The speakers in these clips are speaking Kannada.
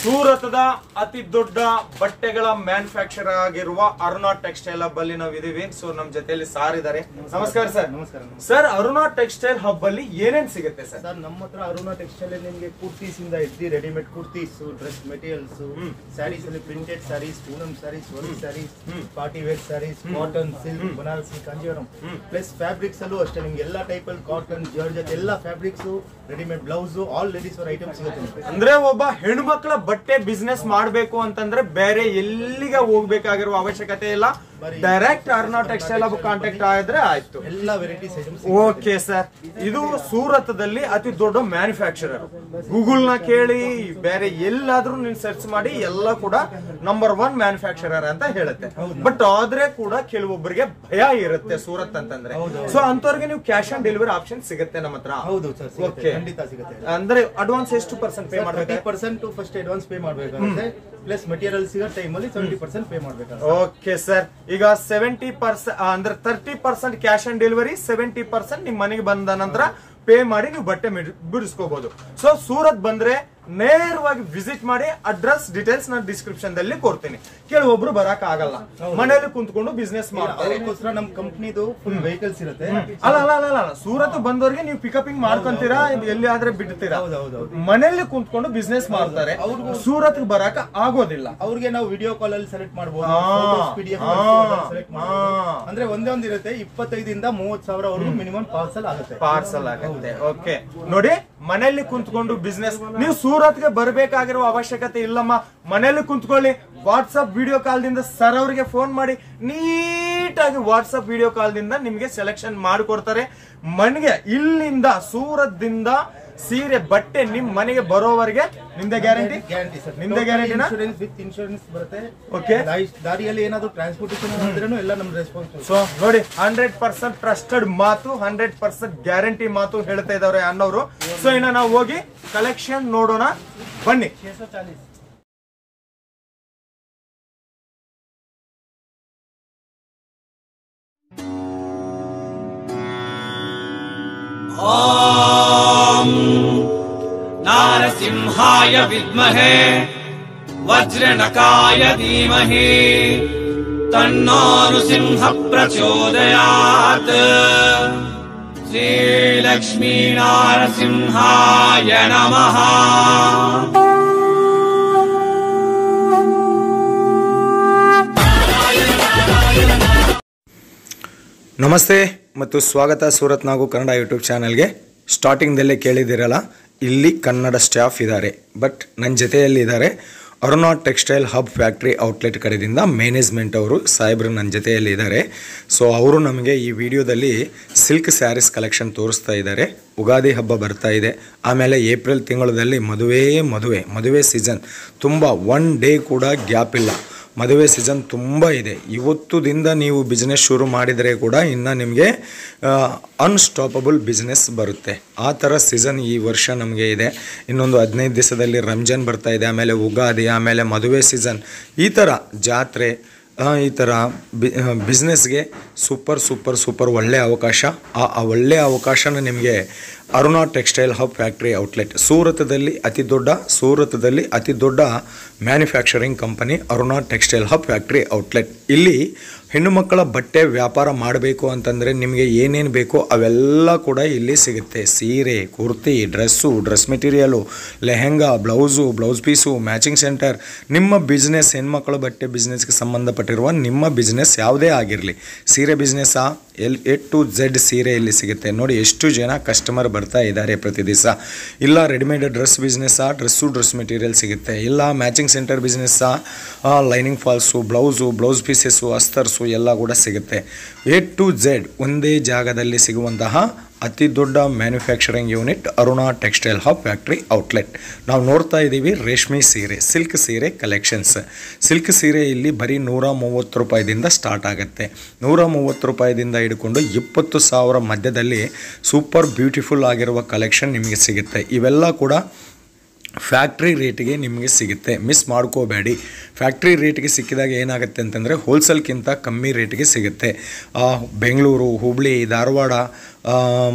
ಸೂರತದ ಅತಿ ದೊಡ್ಡ ಬಟ್ಟೆಗಳ ಮ್ಯಾನುಫ್ಯಾಕ್ಚರ್ ಆಗಿರುವ ಅರುಣಾ ಟೆಕ್ಸ್ಟೈಲ್ ಹಬ್ ಅಲ್ಲಿ ನಾವು ಇದೀವಿ. ಸೊ ನಮ್ ಜೊತೆಯಲ್ಲಿ ಸಾರ್ ಇದಾರೆ. ನಮಸ್ಕಾರ ಸರ್. ನಮಸ್ಕಾರ ಸರ್, ಅರುಣಾ ಟೆಕ್ಸ್ಟೈಲ್ ಹಬ್ ಅಲ್ಲಿ ಏನೇನ್ ಸಿಗುತ್ತೆ ಸರ್? ಸರ್, ನಮ್ಮ ಹತ್ರ ಅರುಣಾ ಟೆಕ್ಸ್ಟೈಲ್ ನಿಮಗೆ ಕುರ್ತೀಸ್ ಇಂದ ಇದ್ದು readymade kurtis, dress materials, sarees ಅಲ್ಲಿ printed sarees, Poonam sarees, work sarees, party wear sarees, cotton, silk, Banarasi, Kanjeevaram plus fabrics ಅಲ್ಲೂ ಅಷ್ಟೇ ನಿಮ್ಗೆ ಎಲ್ಲಾ ಟೈಪ್ ಅಲ್ಲಿ ಕಾಟನ್, ಜಾರ್ಜೆಟ್ ಎಲ್ಲಾ fabrics, readymade blouse, all ladies wear items ಸಿಗುತ್ತೆ. ಅಂದ್ರೆ ಒಬ್ಬ ಹೆಣ್ಮಕ್ಳ ಬಟ್ಟೆ ಬಿಸ್ನೆಸ್ ಮಾಡ್ಬೇಕು ಅಂತಂದ್ರೆ ಬೇರೆ ಎಲ್ಲಿಗೆ ಹೋಗ್ಬೇಕಾಗಿರುವ ಅವಶ್ಯಕತೆ ಇಲ್ಲ. Direct Aruna textile hub contact ಆದ್ರೆ ಆಯ್ತು. ಎಲ್ಲಾ ವೆರೈಟೀಸ್ ಐಟಮ್ಸ್. ಓಕೆ ಸರ್, ಇದು ಸೂರತ್ದಲ್ಲಿ ಅತಿ ದೊಡ್ಡ ಮ್ಯಾನುಫ್ಯಾಕ್ಚರರ್. ಗೂಗಲ್ ನ ಕೇಳಿ ಬೇರೆ ಎಲ್ಲಾದ್ರೂ ನೀವು ಸರ್ಚ್ ಮಾಡಿ ಎಲ್ಲ ಕೂಡ ನಂಬರ್ 1 ಮ್ಯಾನುಫ್ಯಾಕ್ಚರರ್ ಅಂತ ಹೇಳುತ್ತೆ. ಬಟ್ ಆದ್ರೆ ಕೂಡ ಕೆಲವೊಬ್ಬರಿಗೆ ಭಯ ಇರುತ್ತೆ ಸೂರತ್ ಅಂತಂದ್ರೆ. ಸೊ ಅಂತವ್ರಿಗೆ ನೀವು ಕ್ಯಾಶ್ ಆನ್ ಡೆಲಿವರಿ ಆಪ್ಷನ್ ಸಿಗುತ್ತೆ ನಮ್ಮ ಹತ್ರ. ಹೌದು ಸರ್, ಓಕೆ, ಖಂಡಿತ ಸಿಗುತ್ತೆ. ಅಂದ್ರೆ ಅಡ್ವಾನ್ಸ್ ಎಷ್ಟು ಪರ್ಸೆಂಟ್ ಪೇ ಮಾಡಬೇಕು? 30% ಫಸ್ಟ್ ಅಡ್ವಾನ್ಸ್ ಪೇ ಮಾಡಬೇಕಾಗುತ್ತೆ. ಪ್ಲಸ್ ಮೆಟೀರಿಯಲ್ಸ್ ಸಿಗೋ ಟೈಮ್ ಅಲ್ಲಿ 70% ಪೇ ಮಾಡಬೇಕಾಗುತ್ತೆ. ಓಕೆ ಸರ್, ಈಗ 70% ಅಂದ್ರೆ 30% ಕ್ಯಾಶ್ ಆನ್ ಡೆಲಿವರಿ, 70% ನಿಮ್ ಮನೆಗೆ ಬಂದ ನಂತರ ಪೇ ಮಾಡಿ ನೀವು ಬಟ್ಟೆ ಬಿಡಿಸ್ಕೋಬಹುದು. ಸೊ ಸೂರತ್ ಬಂದ್ರೆ ನೇರವಾಗಿ ವಿಸಿಟ್ ಮಾಡಿ. ಅಡ್ರೆಸ್ ಡೀಟೇಲ್ಸ್ ನಾನು ಡಿಸ್ಕ್ರಿಪ್ಷನ್ ದಲ್ಲಿ ಕೊಡ್ತೀನಿ. ಕೆಲವೊಬ್ರು ಬರಕ್ ಆಗಲ್ಲ, ಮನೆಯಲ್ಲಿ ಕುಂತ್ಕೊಂಡು ಬಿಸ್ನೆಸ್ ಮಾಡ್ತಾರೆ. ಅದಕ್ಕೋಸ್ಕರ ನಮ್ ಕಂಪ್ನಿದು ಫುಲ್ ವೆಹಿಕಲ್ಸ್ ಇರುತ್ತೆ. ಅಲ್ಲ, ಸೂರತ್ ಬಂದವ್ರಿಗೆ ನೀವು ಪಿಕಪಿಂಗ್ ಮಾಡ್ಕೊಂತೀರಾ, ಎಲ್ಲಿ ಆದ್ರೆ ಬಿಡ್ತೀರಾ. ಮನೆಯಲ್ಲಿ ಕುಂತ್ಕೊಂಡು ಬಿಸ್ನೆಸ್ ಮಾಡ್ತಾರೆ, ಸೂರತ್ ಬರಕ್ ಆಗೋದಿಲ್ಲ. ಅವ್ರಿಗೆ ನಾವು ವಿಡಿಯೋ ಕಾಲ್ ಅಲ್ಲಿ ಸೆಲೆಕ್ಟ್ ಮಾಡಬಹುದು. ಅಂದ್ರೆ ಒಂದೇ ಒಂದ್ ಇರುತ್ತೆ, 25 ಇಂದ 30,000 ವರೆಗೂ ಮಿನಿಮಮ್ ಪಾರ್ಸಲ್ ಆಗುತ್ತೆ. ಓಕೆ, ನೋಡಿ, ಮನೆಯಲ್ಲಿ ಕುಂತ್ಕೊಂಡು ಬಿಸ್ನೆಸ್. ನೀವು ಸೂರತ್ಗೆ ಬರಬೇಕಾಗಿರುವ ಅವಶ್ಯಕತೆ ಇಲ್ಲಮ್ಮ. ಮನೆಯಲ್ಲಿ ಕುಂತ್ಕೊಳ್ಳಿ, ವಾಟ್ಸ್ಆಪ್ ವಿಡಿಯೋ ಕಾಲ್ ದಿಂದ ಸರ್ ಅವರಿಗೆ ಫೋನ್ ಮಾಡಿ ನೀಟಾಗಿ ವಾಟ್ಸ್ಆಪ್ ವಿಡಿಯೋ ಕಾಲ್ ದಿಂದ ನಿಮ್ಗೆ ಸೆಲೆಕ್ಷನ್ ಮಾಡಿಕೊಡ್ತಾರೆ. ಮನೆಗೆ ಇಲ್ಲಿಂದ ಸೂರತ್ ದಿಂದ ಸೀರೆ ಬಟ್ಟೆ ನಿಮ್ ಮನೆಗೆ ಬರೋವರೆಗೆ ನಿಮ್ದೆ ಗ್ಯಾರಂಟಿ. ನಿಮ್ದೆ ಗ್ಯಾರಂಟಿನ ವಿತ್ ಇನ್ಶೂರೆನ್ಸ್ ಬರುತ್ತೆ. ಓಕೆ, ದಾರಿಯಲ್ಲಿ ಏನಾದ್ರು ಟ್ರಾನ್ಸ್ಪೋರ್ಟೇಷನ್ ಆದ್ರೂ ಎಲ್ಲ ನಮ್ ರೆಸ್ಪಾನ್ಸಿಬಲ್. ಸೊ ನೋಡಿ, 100% ಟ್ರಸ್ಟೆಡ್ ಮಾತು, 100% ಗ್ಯಾರಂಟಿ ಮಾತು ಹೇಳ್ತಾ ಇದಾರೆ ಅನ್ನೋರು. ಸೊ ಇನ್ನ ನಾವು ಹೋಗಿ ಕಲೆಕ್ಷನ್ ನೋಡೋಣ, ಬನ್ನಿ. ಓಂ ನಾರಸಿಂಹಾಯ ವಿದ್ಮಹೇ ವಜ್ರನಕಾಯ ಧೀಮಹಿ ತನ್ನೋ ನೃಸಿಂಹ ಪ್ರಚೋದಯಾತ್. ಶ್ರೀ ಲಕ್ಷ್ಮೀ ನಾರಸಿಂಹಾಯ ನಮಃ. ನಮಸ್ತೆ ಮತ್ತು ಸ್ವಾಗತ ಸೂರತ್ ನಾಗು ಕನ್ನಡ ಯೂಟ್ಯೂಬ್ ಚಾನಲ್ಗೆ. ಸ್ಟಾರ್ಟಿಂಗ್ದಲ್ಲೇ ಕೇಳಿದ್ದೀರಲ್ಲ, ಇಲ್ಲಿ ಕನ್ನಡ ಸ್ಟಾಫ್ ಇದ್ದಾರೆ, ಬಟ್ ನನ್ನ ಜೊತೆಯಲ್ಲಿ ಇದ್ದಾರೆ Aruna textile hub factory outlet ಕಡೆಯಿಂದ ಮ್ಯಾನೇಜ್ಮೆಂಟ್ ಅವರು ಸಾಹೇಬರು ನನ್ನ ಜೊತೆಯಲ್ಲಿ ಇದ್ದಾರೆ. ಸೊ ಅವರು ನಮಗೆ ಈ ವಿಡಿಯೋದಲ್ಲಿ ಸಿಲ್ಕ್ ಸ್ಯಾರೀಸ್ ಕಲೆಕ್ಷನ್ ತೋರಿಸ್ತಾ ಇದ್ದಾರೆ. ಉಗಾದಿ ಹಬ್ಬ ಬರ್ತಾ ಇದೆ, ಆಮೇಲೆ ಏಪ್ರಿಲ್ ತಿಂಗಳಲ್ಲಿ ಮದುವೆ ಸೀಸನ್ ತುಂಬ, 1 ಡೇ ಕೂಡ ಗ್ಯಾಪ್ ಇಲ್ಲ. ಮದುವೆ ಸೀಸನ್ ತುಂಬ ಇದೆ. ಇವತ್ತುದಿಂದ ನೀವು ಬಿಸ್ನೆಸ್ ಶುರು ಮಾಡಿದರೆ ಕೂಡ ಇನ್ನು ನಿಮಗೆ ಅನ್ಸ್ಟಾಪಬಲ್ ಬಿಸ್ನೆಸ್ ಬರುತ್ತೆ. ಆ ಥರ ಸೀಸನ್ ಈ ವರ್ಷ ನಮಗೆ ಇದೆ. ಇನ್ನೊಂದು 15 ದಿವಸದಲ್ಲಿ ರಂಜಾನ್ ಬರ್ತಾ ಇದೆ, ಆಮೇಲೆ ಉಗಾದಿ, ಆಮೇಲೆ ಮದುವೆ ಸೀಸನ್. ಈ ಥರ ಜಾತ್ರೆ, ಈ ಥರ ಬಿಸ್ನೆಸ್ಗೆ ಸೂಪರ್ ಒಳ್ಳೆಯ ಅವಕಾಶ. ಆ ಒಳ್ಳೆಯ ಅವಕಾಶನ ನಿಮಗೆ Aruna textile hub factory outlet, ಸೂರತದಲ್ಲಿ ಅತಿ ದೊಡ್ಡ manufacturing company Aruna textile hub factory outlet. ಇಲ್ಲಿ ಹೆಣ್ಣು ಮಕ್ಕಳ ಬಟ್ಟೆ ವ್ಯಾಪಾರ ಮಾಡಬೇಕು ಅಂತಂದರೆ ನಿಮಗೆ ಏನೇನು ಬೇಕೋ ಅವೆಲ್ಲ ಕೂಡ ಇಲ್ಲಿ ಸಿಗುತ್ತೆ. ಸೀರೆ, kurti, dress material, lehenga, blouse piece, matching centre. ನಿಮ್ಮ ಬಿಸ್ನೆಸ್, ಹೆಣ್ಮಕ್ಕಳ ಬಟ್ಟೆ ಬಿಸ್ನೆಸ್ಗೆ ಸಂಬಂಧಪಟ್ಟಿರುವ ನಿಮ್ಮ ಬಿಸ್ನೆಸ್ ಯಾವುದೇ ಆಗಿರಲಿ, ಸೀರೆ ಬಿಸ್ನೆಸ್ಸಾ, A to Z ಸೀರೆ ಇಲ್ಲಿ ಸಿಗುತ್ತೆ. ನೋಡಿ ಎಷ್ಟು ಜನ ಕಸ್ಟಮರ್ ಬರ್ತಾ ಇದ್ದಾರೆ ಪ್ರತಿ ದಿವಸ. ಇಲ್ಲ ರೆಡಿಮೇಡ್ ಡ್ರೆಸ್ ಬಿಸ್ನೆಸ್ಸಾ, ಡ್ರೆಸ್ ಮೆಟೀರಿಯಲ್ ಸಿಗುತ್ತೆ. ಇಲ್ಲ ಮ್ಯಾಚಿಂಗ್ ಸೆಂಟರ್ ಬಿಸ್ನೆಸ್ಸಾ, ಲೈನಿಂಗ್ ಫಾಲ್ಸು, ಬ್ಲೌಸ್ ಪೀಸಸ್ಸು, ಅಸ್ತರ್ಸು ಎಲ್ಲ ಕೂಡ ಸಿಗುತ್ತೆ. A to Z ಒಂದೇ ಜಾಗದಲ್ಲಿ ಸಿಗುವಂತಹ ಅತಿ ದೊಡ್ಡ manufacturing unit Aruna textile hub factory outlet. ನಾವು ನೋಡ್ತಾ ಇದ್ದೀವಿ ರೇಷ್ಮೆ ಸೀರೆ, ಸಿಲ್ಕ್ ಸೀರೆ ಕಲೆಕ್ಷನ್ಸ್. ಸಿಲ್ಕ್ ಸೀರೆ ಇಲ್ಲಿ ಬರೀ 130 ರೂಪಾಯಿದಿಂದ ಸ್ಟಾರ್ಟ್ ಆಗುತ್ತೆ. 130 ರೂಪಾಯಿದಿಂದ ಹಿಡ್ಕೊಂಡು 20,000 ಮಧ್ಯದಲ್ಲಿ ಸೂಪರ್ ಬ್ಯೂಟಿಫುಲ್ ಆಗಿರುವ ಕಲೆಕ್ಷನ್ ನಿಮಗೆ ಸಿಗುತ್ತೆ. ಇವೆಲ್ಲ ಕೂಡ ಫ್ಯಾಕ್ಟ್ರಿ ರೇಟಿಗೆ ನಿಮಗೆ ಸಿಗುತ್ತೆ, ಮಿಸ್ ಮಾಡ್ಕೋಬೇಡಿ. ಫ್ಯಾಕ್ಟ್ರಿ ರೇಟಿಗೆ ಸಿಕ್ಕಿದಾಗ ಏನಾಗುತ್ತೆ ಅಂತಂದರೆ ಹೋಲ್ಸೇಲ್ಗಿಂತ ಕಮ್ಮಿ ರೇಟಿಗೆ ಸಿಗುತ್ತೆ. ಬೆಂಗಳೂರು, ಹುಬ್ಳಿ, ಧಾರವಾಡ,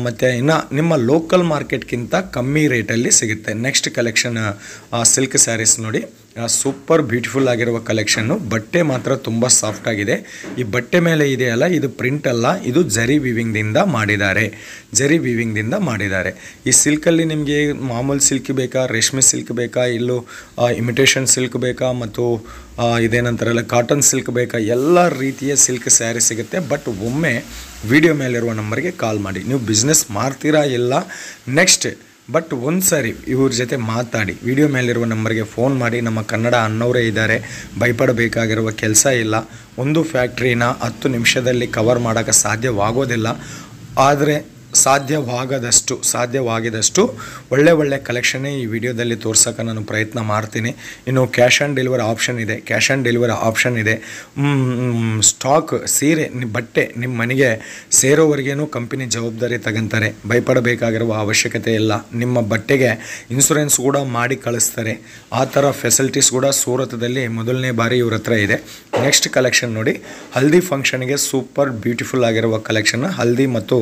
ಮತ್ತು ಇನ್ನು ನಿಮ್ಮ ಲೋಕಲ್ ಮಾರ್ಕೆಟ್ಗಿಂತ ಕಮ್ಮಿ ರೇಟಲ್ಲಿ ಸಿಗುತ್ತೆ. ನೆಕ್ಸ್ಟ್ ಕಲೆಕ್ಷನ್ ಸಿಲ್ಕ್ ಸ್ಯಾರೀಸ್ ನೋಡಿ, ಸೂಪರ್ ಬ್ಯೂಟಿಫುಲ್ ಆಗಿರುವ ಕಲೆಕ್ಷನ್ನು. ಬಟ್ಟೆ ಮಾತ್ರ ತುಂಬ ಸಾಫ್ಟ್ ಆಗಿದೆ. ಈ ಬಟ್ಟೆ ಮೇಲೆ ಇದೆಯಲ್ಲ, ಇದು ಪ್ರಿಂಟ್ ಅಲ್ಲ, ಇದು ಜರಿ ವೀವಿಂಗ್ದಿಂದ ಮಾಡಿದ್ದಾರೆ. ಈ ಸಿಲ್ಕಲ್ಲಿ ನಿಮಗೆ ಮಾಮೂಲು ಸಿಲ್ಕ್ ಬೇಕಾ, ರೇಷ್ಮೆ ಸಿಲ್ಕ್ ಬೇಕಾ, ಇಲ್ಲೂ ಇಮಿಟೇಷನ್ ಸಿಲ್ಕ್ ಬೇಕಾ, ಮತ್ತು ಇದೇನಂತಾರಲ್ಲ ಕಾಟನ್ ಸಿಲ್ಕ್ ಬೇಕಾ, ಎಲ್ಲ ರೀತಿಯ ಸಿಲ್ಕ್ ಸ್ಯಾರಿ ಸಿಗುತ್ತೆ. ಬಟ್ ಒಮ್ಮೆ ವಿಡಿಯೋ ಮೇಲಿರುವ ನಂಬರ್ಗೆ ಕಾಲ್ ಮಾಡಿ. ನೀವು ಬಿಸ್ನೆಸ್ ಮಾಡ್ತೀರಾ ಇಲ್ಲ ನೆಕ್ಸ್ಟ್, ಬಟ್ ಒಂದು ಸಾರಿ ಇವ್ರ ಜೊತೆ ಮಾತಾಡಿ. ವಿಡಿಯೋ ಮೇಲಿರುವ ನಂಬರ್ಗೆ ಫೋನ್ ಮಾಡಿ. ನಮ್ಮ ಕನ್ನಡ ಅನ್ನೋರೇ ಇದ್ದಾರೆ, ಭಯಪಡಬೇಕಾಗಿರುವ ಕೆಲಸ ಇಲ್ಲ. ಒಂದು ಫ್ಯಾಕ್ಟ್ರಿನ 10 ನಿಮಿಷದಲ್ಲಿ ಕವರ್ ಮಾಡೋಕ್ಕೆ ಸಾಧ್ಯವಾಗೋದಿಲ್ಲ. ಆದರೆ ಸಾಧ್ಯವಾಗಿದಷ್ಟು ಒಳ್ಳೆ ಕಲೆಕ್ಷನ್ನೇ ಈ ವಿಡಿಯೋದಲ್ಲಿ ತೋರ್ಸೋಕೆ ನಾನು ಪ್ರಯತ್ನ ಮಾಡ್ತೀನಿ. ಇನ್ನು ಕ್ಯಾಶ್ ಆನ್ ಡೆಲಿವರಿ ಆಪ್ಷನ್ ಇದೆ. ಸ್ಟಾಕ್ ಸೀರೆ ಬಟ್ಟೆ ನಿಮ್ಮ ಮನೆಗೆ ಸೇರೋವರೆಗೇನು ಕಂಪನಿ ಜವಾಬ್ದಾರಿ ತಗೊಂತಾರೆ. ಭಯಪಡಬೇಕಾಗಿರುವ ಅವಶ್ಯಕತೆ ಇಲ್ಲ. ನಿಮ್ಮ ಬಟ್ಟೆಗೆ ಇನ್ಶೂರೆನ್ಸ್ ಕೂಡ ಮಾಡಿ ಕಳಿಸ್ತಾರೆ. ಆ ಥರ ಫೆಸಿಲಿಟೀಸ್ ಕೂಡ ಸೂರತ್ದಲ್ಲಿ ಮೊದಲನೇ ಬಾರಿ ಇವ್ರ ಹತ್ರ ಇದೆ. ನೆಕ್ಸ್ಟ್ ಕಲೆಕ್ಷನ್ ನೋಡಿ, ಹಲ್ದಿ ಫಂಕ್ಷನ್ಗೆ ಸೂಪರ್ ಬ್ಯೂಟಿಫುಲ್ ಆಗಿರುವ ಕಲೆಕ್ಷನ್. ಹಲ್ದಿ ಮತ್ತು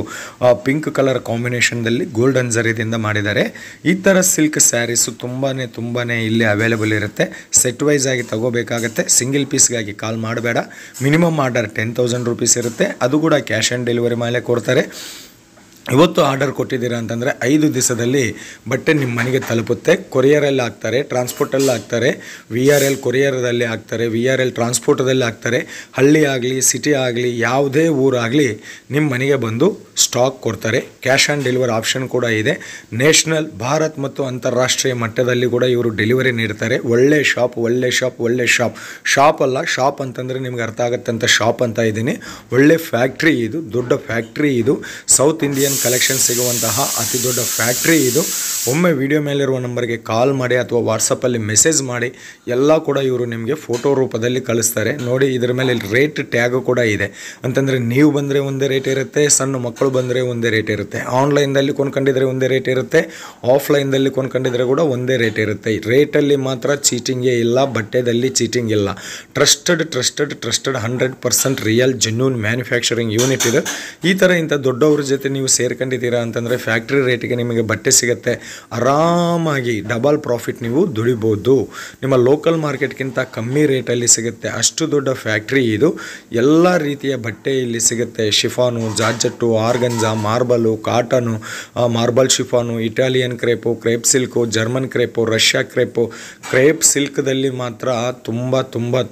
ಪಿಂಕ್ ಕಲರ್ ಕಾಂಬಿನೇಷನ್ದಲ್ಲಿ ಗೋಲ್ಡನ್ ಜರಿದಿಂದ ಮಾಡಿದ್ದಾರೆ. ಈ ಥರ ಸಿಲ್ಕ್ ಸ್ಯಾರೀಸು ತುಂಬಾ ಇಲ್ಲಿ ಅವೈಲೇಬಲ್ ಇರುತ್ತೆ. ಸೆಟ್ ವೈಸ್ ಆಗಿ ತಗೋಬೇಕಾಗತ್ತೆ. ಸಿಂಗಲ್ ಪೀಸ್ಗಾಗಿ ಕಾಲ್ ಮಾಡಬೇಡ. ಮಿನಿಮಮ್ ಆರ್ಡರ್ 10,000 ರೂಪೀಸ್ ಇರುತ್ತೆ. ಅದು ಕೂಡ ಕ್ಯಾಶ್ ಆನ್ ಡೆಲಿವರಿ ಮೇಲೆ ಕೊಡ್ತಾರೆ. ಇವತ್ತು ಆರ್ಡರ್ ಕೊಟ್ಟಿದ್ದೀರಾ ಅಂತಂದರೆ 5 ದಿವಸದಲ್ಲಿ ಬಟ್ಟೆ ನಿಮ್ಮ ಮನೆಗೆ ತಲುಪುತ್ತೆ. ಕೊರಿಯರಲ್ಲಿ ಹಾಕ್ತಾರೆ, ಟ್ರಾನ್ಸ್ಪೋರ್ಟಲ್ಲಿ ಹಾಕ್ತಾರೆ, VRL ಕೊರಿಯರದಲ್ಲಿ ಹಾಕ್ತಾರೆ, VRL ಟ್ರಾನ್ಸ್ಪೋರ್ಟದಲ್ಲಿ ಹಾಕ್ತಾರೆ. ಹಳ್ಳಿ ಆಗಲಿ ಸಿಟಿ ಆಗಲಿ ಯಾವುದೇ ಊರಾಗಲಿ ನಿಮ್ಮ ಮನೆಗೆ ಬಂದು ಸ್ಟಾಕ್ ಕೊಡ್ತಾರೆ. ಕ್ಯಾಶ್ ಆನ್ ಡೆಲಿವರಿ ಆಪ್ಷನ್ ಕೂಡ ಇದೆ. ನ್ಯಾಷನಲ್, ಭಾರತ್ ಮತ್ತು ಅಂತಾರಾಷ್ಟ್ರೀಯ ಮಟ್ಟದಲ್ಲಿ ಕೂಡ ಇವರು ಡೆಲಿವರಿ ನೀಡ್ತಾರೆ. ಒಳ್ಳೆ ಶಾಪ್ ಅಲ್ಲ, ಶಾಪ್ ಅಂತಂದರೆ ನಿಮ್ಗೆ ಅರ್ಥ ಆಗುತ್ತಂತ ಶಾಪ್ ಅಂತ ಇದ್ದೀನಿ. ಒಳ್ಳೆ ಫ್ಯಾಕ್ಟ್ರಿ ಇದು, ದೊಡ್ಡ ಫ್ಯಾಕ್ಟ್ರಿ ಇದು. ಸೌತ್ ಇಂಡಿಯನ್ ಕಲೆಕ್ಷನ್ ಸಿಗುವಂತಹ ಅತಿ ದೊಡ್ಡ ಫ್ಯಾಕ್ಟ್ರಿ ಇದು. ಒಮ್ಮೆ ವಿಡಿಯೋ ಮೇಲಿರುವ ನಂಬರ್ಗೆ ಕಾಲ್ ಮಾಡಿ ಅಥವಾ ವಾಟ್ಸಪ್ಪಲ್ಲಿ ಮೆಸೇಜ್ ಮಾಡಿ. ಎಲ್ಲ ಕೂಡ ಇವರು ನಿಮಗೆ ಫೋಟೋ ರೂಪದಲ್ಲಿ ಕಳಿಸ್ತಾರೆ. ನೋಡಿ, ಇದರ ಮೇಲೆ ರೇಟ್ ಟ್ಯಾಗ್ ಕೂಡ ಇದೆ. ಅಂತಂದರೆ ನೀವು ಬಂದರೆ ಒಂದೇ ರೇಟ್ ಇರುತ್ತೆ, ಸಣ್ಣ ಮಕ್ಕಳು ಬಂದರೆ ಒಂದೇ ರೇಟ್ ಇರುತ್ತೆ. ಆನ್ಲೈನ್ದಲ್ಲಿ ಕೊಂಡ್ಕೊಂಡಿದ್ರೆ ಒಂದೇ ರೇಟ್ ಇರುತ್ತೆ, ಆಫ್ಲೈನ್ದಲ್ಲಿ ಕೊಂಡ್ಕೊಂಡಿದ್ರೆ ಕೂಡ ಒಂದೇ ರೇಟ್ ಇರುತ್ತೆ. ರೇಟಲ್ಲಿ ಮಾತ್ರ ಚೀಟಿಂಗೇ ಇಲ್ಲ, ಬಟ್ಟೆದಲ್ಲಿ ಚೀಟಿಂಗ್ ಇಲ್ಲ. Trusted 100% real genuine manufacturing unit ಇದು. ಈ ಥರ ಇಂಥ ದೊಡ್ಡವ್ರ ಜೊತೆ ನೀವು ಸೇರ್ಕೊಂಡಿದ್ದೀರಾ ಅಂತಂದರೆ ಫ್ಯಾಕ್ಟ್ರಿ ರೇಟಿಗೆ ನಿಮಗೆ ಬಟ್ಟೆ ಸಿಗುತ್ತೆ. ಆರಾಮಾಗಿ ಡಬಲ್ ಪ್ರಾಫಿಟ್ ನೀವು ದುಡಿಬೋದು. ನಿಮ್ಮ ಲೋಕಲ್ ಮಾರ್ಕೆಟ್ಗಿಂತ ಕಮ್ಮಿ ರೇಟಲ್ಲಿ ಸಿಗುತ್ತೆ. ಅಷ್ಟು ದೊಡ್ಡ ಫ್ಯಾಕ್ಟ್ರಿ ಇದು. ಎಲ್ಲ ರೀತಿಯ ಬಟ್ಟೆ ಇಲ್ಲಿ ಸಿಗುತ್ತೆ. Chiffon, georgette, organza, marble, cotton, marble chiffon, Italian crepe, crepe silk, German crepe, Russia crepe. Crepe ಸಿಲ್ಕ್ದಲ್ಲಿ ಮಾತ್ರ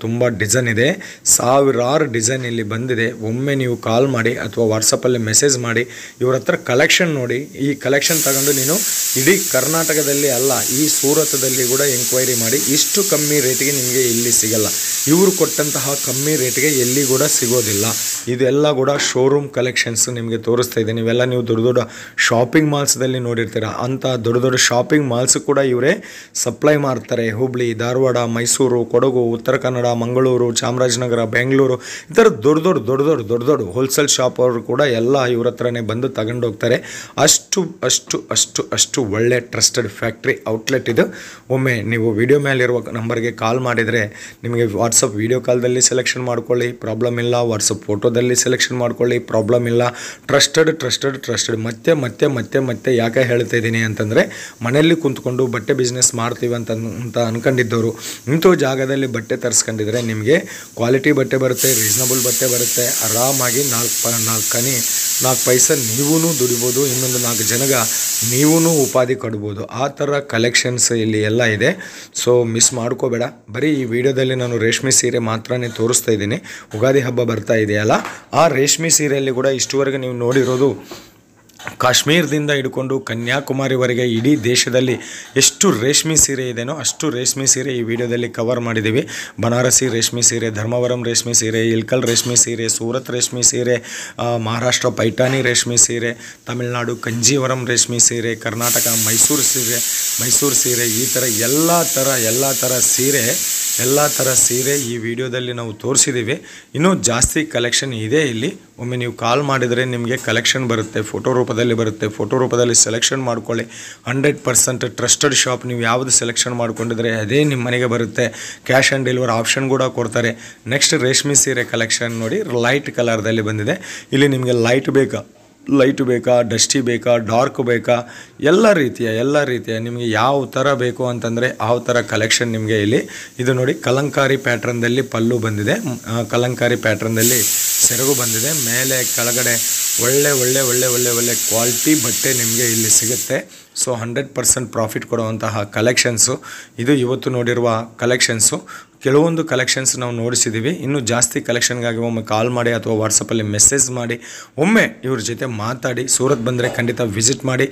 ತುಂಬ ಡಿಸೈನ್ ಇದೆ. ಸಾವಿರಾರು ಡಿಸೈನ್ ಇಲ್ಲಿ ಬಂದಿದೆ. ಒಮ್ಮೆ ನೀವು ಕಾಲ್ ಮಾಡಿ ಅಥವಾ ವಾಟ್ಸಪ್ಪಲ್ಲಿ ಮೆಸೇಜ್ ಮಾಡಿ. ಇವ್ರ ಹತ್ರ ಕಲೆಕ್ಷನ್ ನೋಡಿ. ಈ ಕಲೆಕ್ಷನ್ ತಗೊಂಡು ನೀನು ಇಡೀ ಕರ್ನಾಟಕದಲ್ಲಿ ಅಲ್ಲ, ಈ ಸೂರತ್ದಲ್ಲಿ ಕೂಡ ಎಂಕ್ವೈರಿ ಮಾಡಿ. ಇಷ್ಟು ಕಮ್ಮಿ ರೇಟಿಗೆ ನಿಮಗೆ ಇಲ್ಲಿ ಸಿಗಲ್ಲ. ಇವರು ಕೊಟ್ಟಂತಹ ಕಮ್ಮಿ ರೇಟಿಗೆ ಎಲ್ಲಿ ಕೂಡ ಸಿಗೋದಿಲ್ಲ. ಇದೆಲ್ಲ ಕೂಡ ಶೋರೂಮ್ ಕಲೆಕ್ಷನ್ಸ್ ನಿಮಗೆ ತೋರಿಸ್ತಾ ಇದ್ದೀನಿ. ಇವೆಲ್ಲ ನೀವು ದೊಡ್ಡ ಶಾಪಿಂಗ್ ಮಾಲ್ಸ್ದಲ್ಲಿ ನೋಡಿರ್ತೀರ. ಅಂಥ ದೊಡ್ಡ ಶಾಪಿಂಗ್ ಮಾಲ್ಸ್ ಕೂಡ ಇವರೇ ಸಪ್ಲೈ ಮಾಡ್ತಾರೆ. ಹುಬ್ಳಿ, ಧಾರವಾಡ, ಮೈಸೂರು, ಕೊಡಗು, ಉತ್ತರ ಕನ್ನಡ, ಮಂಗಳೂರು, ಚಾಮರಾಜನಗರ, ಬೆಂಗಳೂರು, ಈ ಥರ ದೊಡ್ಡ ಹೋಲ್ಸೇಲ್ ಶಾಪ್ ಅವರು ಕೂಡ ಎಲ್ಲ ಇವ್ರ ಹತ್ರನೇ ಬಂದು ತಗೊಂಡೋಗ್ತಾರೆ. ಅಷ್ಟು ಒಳ್ಳೆ ಟ್ರಸ್ಟೆಡ್ ಫ್ಯಾಕ್ಟ್ರಿ ಔಟ್ಲೆಟ್ ಇದು. ಒಮ್ಮೆ ನೀವು ವಿಡಿಯೋ ಮೇಲಿರುವ ನಂಬರ್ಗೆ ಕಾಲ್ ಮಾಡಿದರೆ ನಿಮಗೆ ವಾಟ್ಸಪ್ ವಿಡಿಯೋ ಕಾಲ್ದಲ್ಲಿ ಸೆಲೆಕ್ಷನ್ ಮಾಡ್ಕೊಳ್ಳಿ, ಪ್ರಾಬ್ಲಮ್ ಇಲ್ಲ. ವಾಟ್ಸಪ್ ಫೋಟೋದಲ್ಲಿ ಸೆಲೆಕ್ಷನ್ ಮಾಡ್ಕೊಳ್ಳಿ, ಪ್ರಾಬ್ಲಮ್ ಇಲ್ಲ. ಟ್ರಸ್ಟೆಡ್ ಮತ್ತೆ ಯಾಕೆ ಹೇಳ್ತಾ ಇದ್ದೀನಿ ಅಂತಂದರೆ, ಮನೆಯಲ್ಲಿ ಕುಂತ್ಕೊಂಡು ಬಟ್ಟೆ ಬಿಸ್ನೆಸ್ ಮಾಡ್ತೀವಿ ಅಂತ ಅನ್ಕೊಂಡಿದ್ದವರು ಇಂಥ ಜಾಗದಲ್ಲಿ ಬಟ್ಟೆ ತರಿಸ್ಕೊಂಡಿದ್ರೆ ನಿಮಗೆ ಕ್ವಾಲಿಟಿ ಬಟ್ಟೆ ಬರುತ್ತೆ, ರೀಸನಬಲ್ ಬಟ್ಟೆ ಬರುತ್ತೆ. ಆರಾಮಾಗಿ 4 ಪೈಸೆ ನೀವೂ ದುಡಿಬೋದು, ಇನ್ನೊಂದು 4 ಜನಗೆ ನೀವೂ ಉಪಾಧಿ ಕೊಡ್ಬೋದು. ಆ ಥರ ಕಲೆಕ್ಷನ್ಸ್ ಇಲ್ಲಿ ಎಲ್ಲ ಇದೆ. ಸೊ ಮಿಸ್ ಮಾಡ್ಕೋಬೇಡ. ಬರೀ ಈ ವಿಡಿಯೋದಲ್ಲಿ ನಾನು ರೇಷ್ಮೆ ಸೀರೆ ಮಾತ್ರನೇ ತೋರಿಸ್ತಾ ಇದ್ದೀನಿ. ಯುಗಾದಿ ಹಬ್ಬ ಬರ್ತಾ ಇದೆಯಲ್ಲ, ಆ ರೇಷ್ಮೆ ಸೀರೆಯಲ್ಲಿ ಕೂಡ ಇಷ್ಟುವರೆಗೆ ನೀವು ನೋಡಿರೋದು ಕಾಶ್ಮೀರದಿಂದ ಹಿಡ್ಕೊಂಡು ಕನ್ಯಾಕುಮಾರಿವರೆಗೆ ಇಡೀ ದೇಶದಲ್ಲಿ ಎಷ್ಟು ರೇಷ್ಮೆ ಸೀರೆ ಇದೆಯೋ ಅಷ್ಟು ರೇಷ್ಮೆ ಸೀರೆ ಈ ವಿಡಿಯೋದಲ್ಲಿ ಕವರ್ ಮಾಡಿದ್ದೀವಿ. ಬನಾರಸಿ ರೇಷ್ಮೆ ಸೀರೆ, ಧರ್ಮವರಂ ರೇಷ್ಮೆ ಸೀರೆ, ಇಲ್ಕಲ್ ರೇಷ್ಮೆ ಸೀರೆ, ಸೂರತ್ ರೇಷ್ಮೆ ಸೀರೆ, ಮಹಾರಾಷ್ಟ್ರ ಪೈಠಾನಿ ರೇಷ್ಮೆ ಸೀರೆ, ತಮಿಳುನಾಡು ಕಂಜೀವರಂ ರೇಷ್ಮೆ ಸೀರೆ, ಕರ್ನಾಟಕ ಮೈಸೂರು ಸೀರೆ, ಈ ಥರ ಎಲ್ಲ ಥರ ಸೀರೆ ಈ ವಿಡಿಯೋದಲ್ಲಿ ನಾವು ತೋರಿಸಿದ್ದೀವಿ. ಇನ್ನೂ ಜಾಸ್ತಿ ಕಲೆಕ್ಷನ್ ಇದೆ ಇಲ್ಲಿ. ಒಮ್ಮೆ ನೀವು ಕಾಲ್ ಮಾಡಿದರೆ ನಿಮಗೆ ಕಲೆಕ್ಷನ್ ಬರುತ್ತೆ, ಫೋಟೋ ರೂಪದಲ್ಲಿ ಬರುತ್ತೆ. ಫೋಟೋ ರೂಪದಲ್ಲಿ ಸೆಲೆಕ್ಷನ್ ಮಾಡ್ಕೊಳ್ಳಿ. 100% ಟ್ರಸ್ಟೆಡ್ ಶಾಪ್. ನೀವು ಯಾವುದು ಸೆಲೆಕ್ಷನ್ ಮಾಡ್ಕೊಂಡಿದ್ರೆ ಅದೇ ನಿಮ್ಮ ಮನೆಗೆ ಬರುತ್ತೆ. ಕ್ಯಾಶ್ ಆನ್ ಡೆಲಿವರಿ ಆಪ್ಷನ್ ಕೂಡ ಕೊಡ್ತಾರೆ. ನೆಕ್ಸ್ಟ್ ರೇಷ್ಮೆ ಸೀರೆ ಕಲೆಕ್ಷನ್ ನೋಡಿ, ಲೈಟ್ ಕಲರ್ದಲ್ಲಿ ಬಂದಿದೆ. ಇಲ್ಲಿ ನಿಮಗೆ ಲೈಟ್ ಬೇಕಾ, ಲೈಟ್ ಬೇಕಾ, ಡಸ್ಟಿ ಬೇಕಾ, ಡಾರ್ಕ್ ಬೇಕಾ, ಎಲ್ಲ ರೀತಿಯ ನಿಮಗೆ ಯಾವ ಥರ ಬೇಕು ಅಂತಂದರೆ ಆ ಥರ ಕಲೆಕ್ಷನ್ ನಿಮಗೆ ಇಲ್ಲಿ. ಇದು ನೋಡಿ ಕಲಂಕಾರಿ ಪ್ಯಾಟ್ರನ್ದಲ್ಲಿ ಪಲ್ಲು ಬಂದಿದೆ, ಕಲಂಕಾರಿ ಪ್ಯಾಟ್ರನ್ದಲ್ಲಿ ಸೆರಗು ಬಂದಿದೆ. ಮೇಲೆ ಕೆಳಗಡೆ ಒಳ್ಳೆ ಕ್ವಾಲಿಟಿ ಬಟ್ಟೆ ನಿಮಗೆ ಇಲ್ಲಿ ಸಿಗುತ್ತೆ. ಸೊ 100% ಪ್ರಾಫಿಟ್ ಕೊಡುವಂತಹ ಕಲೆಕ್ಷನ್ಸು ಇದು ಇವತ್ತು ನೋಡಿರುವ ಕಲೆಕ್ಷನ್ಸು. ಕೆಲವೊಂದು ಕಲೆಕ್ಷನ್ಸ್ ನಾವು ನೋಡಿಸಿದ್ದೀವಿ. ಇನ್ನೂ ಜಾಸ್ತಿ ಕಲೆಕ್ಷನ್ಗಾಗಿ ಒಮ್ಮೆ ಕಾಲ್ ಮಾಡಿ ಅಥವಾ ವಾಟ್ಸಪ್ಪಲ್ಲಿ ಮೆಸೇಜ್ ಮಾಡಿ ಒಮ್ಮೆ ಇವ್ರ ಜೊತೆ ಮಾತಾಡಿ. ಸೂರತ್ ಬಂದರೆ ಖಂಡಿತ ವಿಸಿಟ್ ಮಾಡಿ.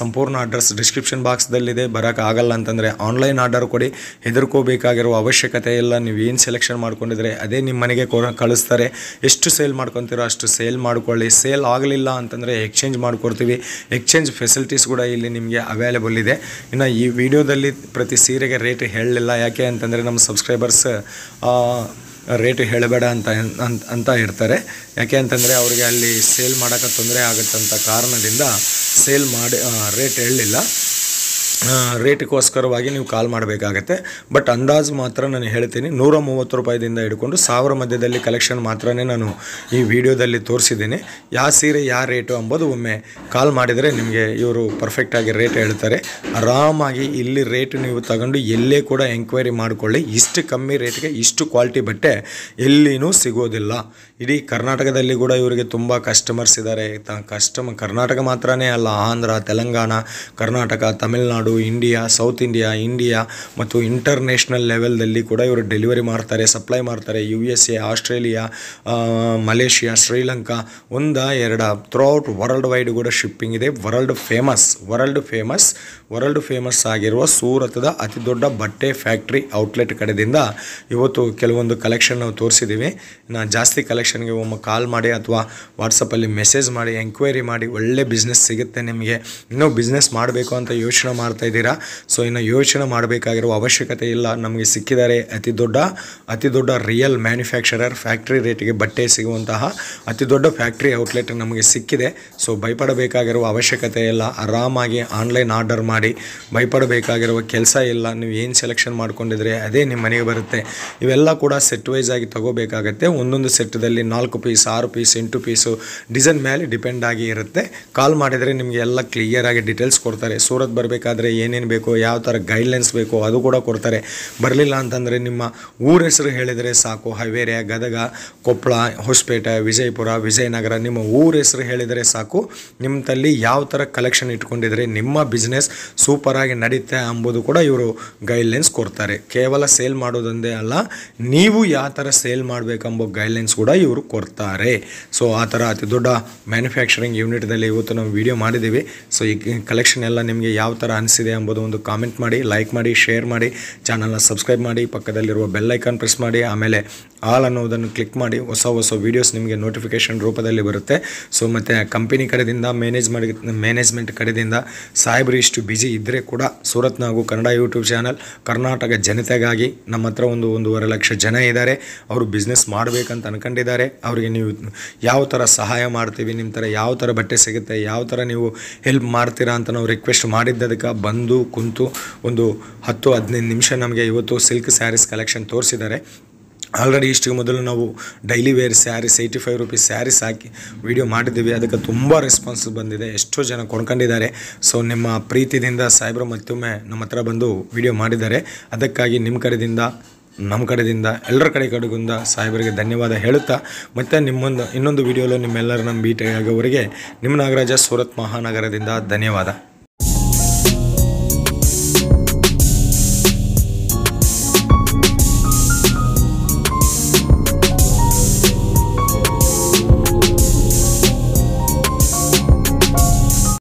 ಸಂಪೂರ್ಣ ಅಡ್ರೆಸ್ ಡಿಸ್ಕ್ರಿಪ್ಷನ್ ಬಾಕ್ಸ್ದಲ್ಲಿದೆ. ಬರೋಕ್ಕಾಗಲ್ಲ ಅಂತಂದರೆ ಆನ್ಲೈನ್ ಆರ್ಡರ್ ಕೊಡಿ. ಹೆದರ್ಕೋಬೇಕಾಗಿರುವ ಅವಶ್ಯಕತೆ ಇಲ್ಲ. ನೀವು ಏನು ಸೆಲೆಕ್ಷನ್ ಮಾಡ್ಕೊಂಡಿದ್ರೆ ಅದೇ ನಿಮ್ಮ ಮನೆಗೆ ಕಳಿಸ್ತಾರೆ. ಎಷ್ಟು ಸೇಲ್ ಮಾಡ್ಕೊತೀರೋ ಅಷ್ಟು ಸೇಲ್ ಮಾಡ್ಕೊಳ್ಳಿ. ಸೇಲ್ ಆಗಲಿಲ್ಲ ಅಂತಂದರೆ ಎಕ್ಸ್ಚೇಂಜ್ ಮಾಡಿಕೊಡ್ತೀವಿ. ಎಕ್ಸ್ಚೇಂಜ್ ಫೆಸಿಲಿಟೀಸ್ ಕೂಡ ಇಲ್ಲಿ ನಿಮಗೆ ಅವೈಲೇಬಲ್ ಇದೆ. ಇನ್ನು ಈ ವಿಡಿಯೋದಲ್ಲಿ ಪ್ರತಿ ಸೀರೆಗೆ ರೇಟ್ ಹೇಳಲಿಲ್ಲ. ಯಾಕೆ ಅಂತಂದರೆ ನಮ್ಮ ಸಬ್ಸ್ಕ್ರೈಬರ್ಸ್ ರೇಟ್ ಹೇಳಬೇಡ ಅಂತ ಇರ್ತಾರೆ. ಯಾಕೆ ಅಂತಂದರೆ ಅವ್ರಿಗೆ ಅಲ್ಲಿ ಸೇಲ್ ಮಾಡೋಕ್ಕೆ ತೊಂದರೆ ಆಗುತ್ತಂತ ಕಾರಣದಿಂದ ಸೇಲ್ ಮಾಡಿ ರೇಟ್ ಹೇಳಲಿಲ್ಲ. ರೇಟಿಗೋಸ್ಕರವಾಗಿ ನೀವು ಕಾಲ್ ಮಾಡಬೇಕಾಗತ್ತೆ. ಬಟ್ ಅಂದಾಜು ಮಾತ್ರ ನಾನು ಹೇಳ್ತೀನಿ, 130 ರೂಪಾಯಿದಿಂದ ಹಿಡ್ಕೊಂಡು 1000 ಮಧ್ಯದಲ್ಲಿ ಕಲೆಕ್ಷನ್ ಮಾತ್ರನೇ ನಾನು ಈ ವಿಡಿಯೋದಲ್ಲಿ ತೋರಿಸಿದ್ದೀನಿ. ಯಾವ ಸೀರೆ ಯಾವ ರೇಟು ಅಂಬೋದು ಒಮ್ಮೆ ಕಾಲ್ ಮಾಡಿದರೆ ನಿಮಗೆ ಇವರು ಪರ್ಫೆಕ್ಟಾಗಿ ರೇಟ್ ಹೇಳ್ತಾರೆ. ಆರಾಮಾಗಿ ಇಲ್ಲಿ ರೇಟ್ ನೀವು ತಗೊಂಡು ಎಲ್ಲೇ ಕೂಡ ಎಂಕ್ವೈರಿ ಮಾಡಿಕೊಳ್ಳಿ. ಇಷ್ಟು ಕಮ್ಮಿ ರೇಟ್ಗೆ ಇಷ್ಟು ಕ್ವಾಲಿಟಿ ಬಟ್ಟೆ ಎಲ್ಲಿನೂ ಸಿಗೋದಿಲ್ಲ. ಇಡೀ ಕರ್ನಾಟಕದಲ್ಲಿ ಕೂಡ ಇವರಿಗೆ ತುಂಬ ಕಸ್ಟಮರ್ಸ್ ಇದ್ದಾರೆ. ಕರ್ನಾಟಕ ಮಾತ್ರನೇ ಅಲ್ಲ, Andhra, Telangana, Karnataka, Tamil Nadu, India, south India ಮತ್ತು ಇಂಟರ್ನ್ಯಾಷನಲ್ ಲೆವೆಲ್ದಲ್ಲಿ ಕೂಡ ಇವರು ಡೆಲಿವರಿ ಮಾಡ್ತಾರೆ, ಸಪ್ಲೈ ಮಾಡ್ತಾರೆ. USA, Australia, Malaysia, Sri Lanka, throughout world wide ಕೂಡ ಶಿಪ್ಪಿಂಗ್ ಇದೆ. ವರ್ಲ್ಡ್ ಫೇಮಸ್ ಆಗಿರುವ ಸೂರತ್ದ ಅತಿ ದೊಡ್ಡ ಬಟ್ಟೆ ಫ್ಯಾಕ್ಟ್ರಿ ಔಟ್ಲೆಟ್ ಕಡೆಯಿಂದ ಇವತ್ತು ಕೆಲವೊಂದು ಕಲೆಕ್ಷನ್ ನಾವು ತೋರಿಸಿದ್ದೀವಿ. ಜಾಸ್ತಿ ಕಲೆಕ್ಷನ್ಗೆ ಒಮ್ಮೆ ಕಾಲ್ ಮಾಡಿ ಅಥವಾ ವಾಟ್ಸಪ್ಪಲ್ಲಿ ಮೆಸೇಜ್ ಮಾಡಿ ಎಂಕ್ವೈರಿ ಮಾಡಿ. ಒಳ್ಳೆ ಬಿಸ್ನೆಸ್ ಸಿಗುತ್ತೆ ನಿಮಗೆ. ಇನ್ನೂ ಬಿಸ್ನೆಸ್ ಮಾಡಬೇಕು ಅಂತ ಯೋಚನೆ ಮಾಡ್ತಾ ಇದ್ದೀರಾ? ಸೊ ಇನ್ನು ಯೋಚನೆ ಮಾಡಬೇಕಾಗಿರುವ ಅವಶ್ಯಕತೆ ಇಲ್ಲ. ನಮಗೆ ಸಿಕ್ಕಿದ್ದಾರೆ ಅತಿ ದೊಡ್ಡ ರಿಯಲ್ ಮ್ಯಾನುಫ್ಯಾಕ್ಚರರ್. ಫ್ಯಾಕ್ಟ್ರಿ ರೇಟಿಗೆ ಬಟ್ಟೆ ಸಿಗುವಂತಹ ಅತಿ ದೊಡ್ಡ ಫ್ಯಾಕ್ಟ್ರಿ ಔಟ್ಲೆಟ್ ನಮಗೆ ಸಿಕ್ಕಿದೆ. ಸೊ ಭಯಪಡಬೇಕಾಗಿರುವ ಅವಶ್ಯಕತೆ ಇಲ್ಲ. ಆರಾಮಾಗಿ ಆನ್ಲೈನ್ ಆರ್ಡರ್ ಮಾಡಿ. ಭಯಪಡಬೇಕಾಗಿರುವ ಕೆಲಸ ಇಲ್ಲ. ನೀವು ಏನು ಸೆಲೆಕ್ಷನ್ ಮಾಡ್ಕೊಂಡಿದ್ರೆ ಅದೇ ನಿಮ್ಮ ಮನೆಗೆ ಬರುತ್ತೆ. ಇವೆಲ್ಲ ಕೂಡ ಸೆಟ್ ವೈಸ್ ಆಗಿ ತಗೋಬೇಕಾಗತ್ತೆ. ಒಂದೊಂದು ಸೆಟ್ಟದಲ್ಲಿ 4 ಪೀಸ್, 6 ಪೀಸ್, 8 ಪೀಸು ಡಿಸೈನ್ ಮೇಲೆ ಡಿಪೆಂಡ್ ಆಗಿ ಇರುತ್ತೆ. ಕಾಲ್ ಮಾಡಿದರೆ ನಿಮಗೆ ಎಲ್ಲ ಕ್ಲಿಯರ್ ಆಗಿ ಡೀಟೇಲ್ಸ್ ಕೊಡ್ತಾರೆ. ಸೂರತ್ ಬರಬೇಕಾದ್ರೆ ಏನೇನು ಬೇಕೋ, ಯಾವ ಥರ ಗೈಡ್ಲೈನ್ಸ್ ಬೇಕೋ ಅದು ಕೂಡ ಕೊಡ್ತಾರೆ. ಬರಲಿಲ್ಲ ಅಂತಂದರೆ ನಿಮ್ಮ ಊರ ಹೆಸರು ಹೇಳಿದರೆ ಸಾಕು. ಹಾವೇರಿ, ಗದಗ, ಕೊಪ್ಪಳ, ಹೊಸಪೇಟೆ, ವಿಜಯಪುರ, ವಿಜಯನಗರ, ನಿಮ್ಮ ಊರ ಹೆಸರು ಹೇಳಿದರೆ ಸಾಕು. ನಿಮ್ಮ ತಲ್ಲಿ ಯಾವ ಥರ ಕಲೆಕ್ಷನ್ ಇಟ್ಕೊಂಡಿದ್ರೆ ನಿಮ್ಮ ಬಿಸ್ನೆಸ್ ಸೂಪರಾಗಿ ನಡೀತೆ ಅಂಬೋದು ಕೂಡ ಇವರು ಗೈಡ್ಲೈನ್ಸ್ ಕೊಡ್ತಾರೆ. ಕೇವಲ ಸೇಲ್ ಮಾಡೋದೊಂದೇ ಅಲ್ಲ, ನೀವು ಯಾವ ಥರ ಸೇಲ್ ಮಾಡಬೇಕೆಂಬ ಗೈಡ್ಲೈನ್ಸ್ ಕೂಡ ಇವರು ಕೊಡ್ತಾರೆ. ಸೊ ಆ ಥರ ಅತಿ ದೊಡ್ಡ ಮ್ಯಾನುಫ್ಯಾಕ್ಚರಿಂಗ್ ಯೂನಿಟ್ದಲ್ಲಿ ಇವತ್ತು ನಾವು ವಿಡಿಯೋ ಮಾಡಿದ್ದೀವಿ. ಸೊ ಈ ಕಲೆಕ್ಷನ್ ಎಲ್ಲ ನಿಮಗೆ ಯಾವ ಥರ ಅನಿಸಿದೆ ಎಂಬುದು ಒಂದು ಕಾಮೆಂಟ್ ಮಾಡಿ, ಲೈಕ್ ಮಾಡಿ, ಶೇರ್ ಮಾಡಿ, ಚಾನಲ್ನ ಸಬ್ಸ್ಕ್ರೈಬ್ ಮಾಡಿ, ಪಕ್ಕದಲ್ಲಿರುವ ಬೆಲ್ ಐಕಾನ್ ಪ್ರೆಸ್ ಮಾಡಿ, ಆಮೇಲೆ ಆಲ್ ಅನ್ನೋದನ್ನು ಕ್ಲಿಕ್ ಮಾಡಿ. ಹೊಸ ವೀಡಿಯೋಸ್ ನಿಮಗೆ ನೋಟಿಫಿಕೇಷನ್ ರೂಪದಲ್ಲಿ ಬರುತ್ತೆ. ಸೊ ಮತ್ತು ಕಂಪನಿ ಕಡೆಯಿಂದ ಮ್ಯಾನೇಜ್ಮೆಂಟ್ ಕಡೆಯಿಂದ ಸಾಹೇಬ್ರು ಇಷ್ಟು ಬಿಜಿ ಇದ್ದರೆ ಕೂಡ ಸೂರತ್ ನಾಗು ಕನ್ನಡ ಯೂಟ್ಯೂಬ್ ಚಾನಲ್ ಕರ್ನಾಟಕ ಜನತೆಗಾಗಿ ನಮ್ಮ ಹತ್ರ 1.5 ಲಕ್ಷ ಜನ ಇದ್ದಾರೆ. ಅವರು ಬಿಸ್ನೆಸ್ ಮಾಡಬೇಕಂತ ಅನ್ಕೊಂಡಿದ್ದಾರೆ. ಅವರಿಗೆ ನೀವು ಯಾವ ಥರ ಸಹಾಯ ಮಾಡ್ತೀವಿ, ನಿಮ್ಮ ಥರ ಯಾವ ಥರ ಬಟ್ಟೆ ಸಿಗುತ್ತೆ, ಯಾವ ಥರ ನೀವು ಹೆಲ್ಪ್ ಮಾಡ್ತೀರಾ ಅಂತ ನಾವು ರಿಕ್ವೆಸ್ಟ್ ಮಾಡಿದ್ದದಕ್ಕೆ ಬಂದು ಕುಂತು ಒಂದು 10-15 ನಿಮಿಷ ನಮಗೆ ಇವತ್ತು ಸಿಲ್ಕ್ ಸ್ಯಾರೀಸ್ ಕಲೆಕ್ಷನ್ ತೋರಿಸಿದ್ದಾರೆ. ಆಲ್ರೆಡಿ ಇಷ್ಟು ಮೊದಲು ನಾವು daily wear sarees 85 rupees sarees ಹಾಕಿ ವಿಡಿಯೋ ಮಾಡಿದ್ದೀವಿ. ಅದಕ್ಕೆ ತುಂಬ ರೆಸ್ಪಾನ್ಸ್ ಬಂದಿದೆ, ಎಷ್ಟೋ ಜನ ಕೊಂಡ್ಕೊಂಡಿದ್ದಾರೆ. ಸೊ ನಿಮ್ಮ ಪ್ರೀತಿಯಿಂದ ಸಾಹೇಬ್ರು ಮತ್ತೊಮ್ಮೆ ನಮ್ಮ ಹತ್ರ ಬಂದು ವಿಡಿಯೋ ಮಾಡಿದ್ದಾರೆ. ಅದಕ್ಕಾಗಿ ನಿಮ್ಮ ಕಡೆಯಿಂದ ನಮ್ಮ ಕಡೆಯಿಂದ ಎಲ್ಲರ ಕಡೆಯಿಂದ ಸಾಹೇಬರಿಗೆ ಧನ್ಯವಾದ ಹೇಳುತ್ತಾ, ಮತ್ತು ಇನ್ನೊಂದು ವಿಡಿಯೋలో ನಿಮ್ಮೆಲ್ಲರನ್ನ ಭೇಟಿಯಾಗೋವರೆಗೆ ನಿಮ್ಮ ನಾಗರಾಜ, ಸೂರತ್ ಮಹಾನಗರದಿಂದ ಧನ್ಯವಾದ.